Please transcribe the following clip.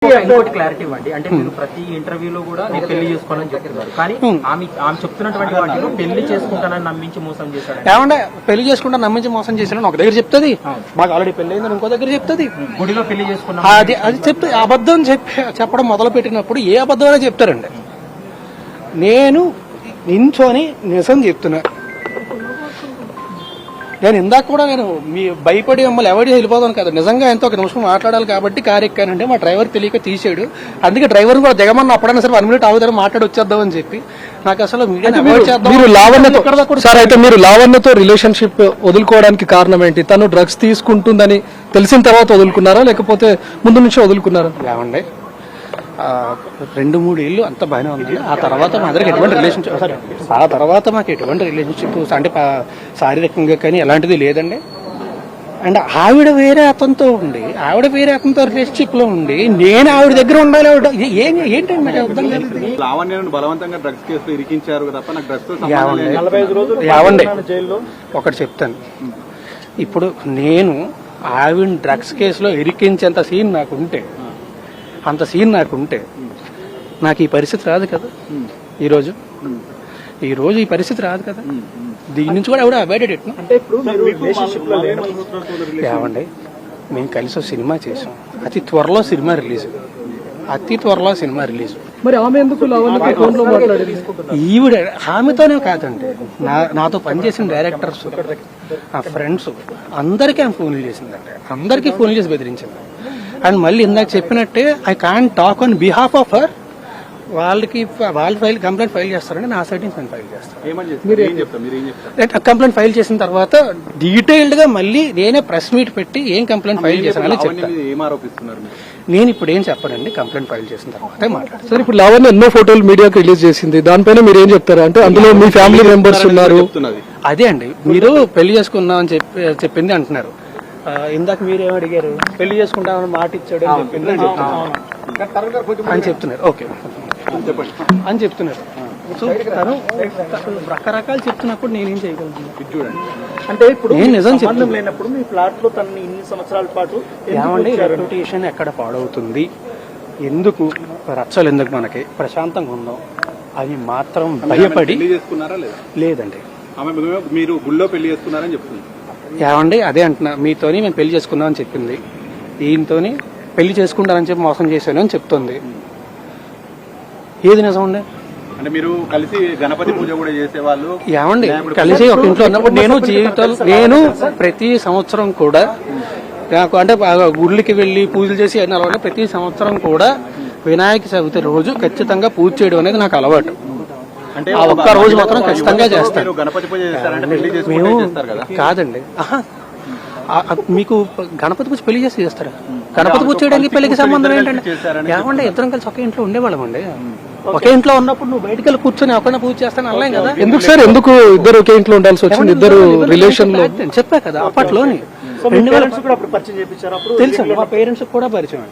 ఇంకోటి క్లారిటీ ఇవ్వండి. అంటే మీరు ప్రతి ఇంటర్వ్యూలో కూడా నేను పెళ్లి చేసుకోవాలని చెప్తున్నారు, కానీ ఆమె చెప్తున్నటువంటి వాటిలో పెళ్లి చేసుకుంటానని నమ్మించి మోసం చేశాడు. ఏమంటే పెళ్లి చేసుకుంటా నమ్మించి మోసం చేశాను ఒక దగ్గర చెప్తుంది, మాకు ఆల్రెడీ పెళ్లి అయిందని ఇంకో దగ్గర చెప్తుంది. గుడిలో పెళ్లి చేసుకున్నా అది చెప్తే అబద్ధం చెప్పడం మొదలు పెట్టినప్పుడు ఏ అబద్ధం అనేది చెప్తారండి. నేను నించోని నిజం చెప్తున్నా. నేను ఇందాక కూడా నేను మీ భయపడి మమ్మల్ని ఎవరి వెళ్ళిపోతాను కదా, నిజంగా ఎంతో ఒక నిమిషం మాట్లాడాలి కాబట్టి కారు ఎక్కానంటే మా డ్రైవర్ తెలియక తీసాడు. అందుకే డ్రైవర్ కూడా దిగమన్నా అప్పుడైనా సరే 1 మినిట్ ఆగుతారు మాట్లాడి వచ్చేద్దామని చెప్పి నాకు అసలు సార్ అయితే మీరు లావణ్యతో రిలేషన్షిప్ వదులుకోవడానికి కారణం ఏంటి? తను డ్రగ్స్ తీసుకుంటుందని తెలిసిన తర్వాత వదులుకున్నారా లేకపోతే ముందు నుంచి వదులుకున్నారా? ఏమండి 2-3 ఏళ్ళు అంత బాగానే ఉంది. ఆ తర్వాత మా దగ్గర ఎటువంటి రిలేషన్షిప్ మాకు ఎటువంటి రిలేషన్షిప్ అంటే శారీరకంగా కానీ ఎలాంటిది లేదండి. అండ్ ఆవిడ వేరే అతనితో ఉండి రిలేషన్షిప్ లో ఉండి నేను ఆవిడ దగ్గర ఉండాలి. ఏంటండి నాకు అర్థం కాదు. లావణ్యను బలవంతంగా డ్రగ్స్ కేసులో ఇరికించారు తప్ప నాకు డ్రగ్స్ ఒకటి చెప్తాను. ఇప్పుడు నేను ఆవిడ డ్రగ్స్ కేసులో ఇరికించేంత సీన్ నాకుంటే నాకు ఈ పరిస్థితి రాదు కదా. ఈరోజు ఈ పరిస్థితి రాదు కదా. దీని నుంచి కూడా ఎవడో అవాయిడెడ్ ఎట్లా ఏమండి. మేము కలిసి సినిమా చేసాం, అతి త్వరలో సినిమా రిలీజ్. మరి ఆమె ఎందుకు ఈవిడ ఆమెతోనే కాదండి, నాతో పనిచేసిన డైరెక్టర్స్, నా ఫ్రెండ్స్ అందరికీ ఆమె ఫోన్లు చేసిందండి. అందరికీ ఫోన్లు చేసి బెదిరించింది. అండ్ మళ్ళీ ఇందాక చెప్పినట్టే I can't talk on behalf of her. వాళ్ళు కంప్లైంట్ ఫైల్ చేస్తారండి, నా సైడ్ నుంచి నేను ఫైల్ చేస్తాను. కంప్లైంట్ ఫైల్ చేసిన తర్వాత డీటెయిల్డ్ గా మళ్ళీ నేనే ప్రెస్ మీట్ పెట్టి ఏం కంప్లైంట్ ఫైల్ చేశానని చెప్తాను. నేను ఇప్పుడు ఏం చెప్పనండి, కంప్లైంట్ ఫైల్ చేసిన తర్వాత మాట్లాడతాను. సార్ ఇప్పుడు లావణ్య ఎన్నో ఫోటోలు మీడియాకి రిలీజ్ చేసింది, దానిపైన మీరు ఏం చెప్తారా? అంటే అందులో మీ ఫ్యామిలీ మెంబర్స్ ఉన్నారు. అదే అండి, మీరు పెళ్లి చేసుకున్నాం అని చెప్పింది అంటున్నారు. ఇందాక మీరేం అడిగారు, పెళ్లి చేసుకుంటామని మాట ఇచ్చాడు అని చెప్తున్నారు. ఓకే అని చెప్తున్నారు. సో తను రకరకాలు చెప్తున్నప్పుడు నేనేం చేయగలుగుతున్నాను? అంటే ఇప్పుడు నేను నిజం సంబంధం లేనప్పుడు మీ ఫ్లాట్ లో తనని ఇన్ని సంవత్సరాల పాటు ఏమండి రెప్యుటేషన్ ఎక్కడ పాడవుతుంది, ఎందుకు రచ్చలు, ఎందుకు మనకి ప్రశాంతంగా ఉందాం అని మాత్రం భయపడి లేదండి. మీరు గుళ్ళో పెళ్లి చేసుకున్నారని చెప్తుంది. ఏమండి అదే అంటున్నా, మీతోని మేము పెళ్లి చేసుకున్నాం అని చెప్పింది, ఈయనతోని పెళ్లి చేసుకుంటానని చెప్పి మోసం చేశాను అని చెప్తుంది. ఏది నిజం అండి? అంటే మీరు కలిసి గణపతి పూజ కూడా చేసేవాళ్ళు. ఏమండి కలిసి ఒక ఇంట్లో ఉన్నప్పుడు నేను ప్రతి సంవత్సరం కూడా నాకు అంటే గుళ్ళకి వెళ్లి పూజలు చేసి అలవాటు. ప్రతి సంవత్సరం కూడా వినాయక చవితి రోజు ఖచ్చితంగా పూజ చేయడం అనేది నాకు అలవాటు. అంటే ఆ ఒక్క రోజు మాత్రం ఖచ్చితంగా చేస్తాను. గణపతి పూజ మేము కాదండి, మీకు గణపతి పూజ పెళ్లి చేసి చేస్తారా? గణపతి పూజ చేయడానికి పెళ్లికి సంబంధం ఏంటంటే ఏమంటే ఇద్దరం కలిసి ఒకే ఇంట్లో ఉండేవాళ్ళం అండి. ఒకే ఇంట్లో ఉన్నప్పుడు నువ్వు బయటకు వెళ్ళి కూర్చొని ఒకరిని పూజ చేస్తాను అనలేం కదా. ఎందుకు సార్, ఎందుకు ఇద్దరు ఒకే ఇంట్లో ఉండాల్సి వచ్చింది? ఇద్దరు రిలేషన్ లో చెప్పా కదా అప్పట్లోని తెలుసు, మా పేరెంట్స్ కూడా పరిచయం.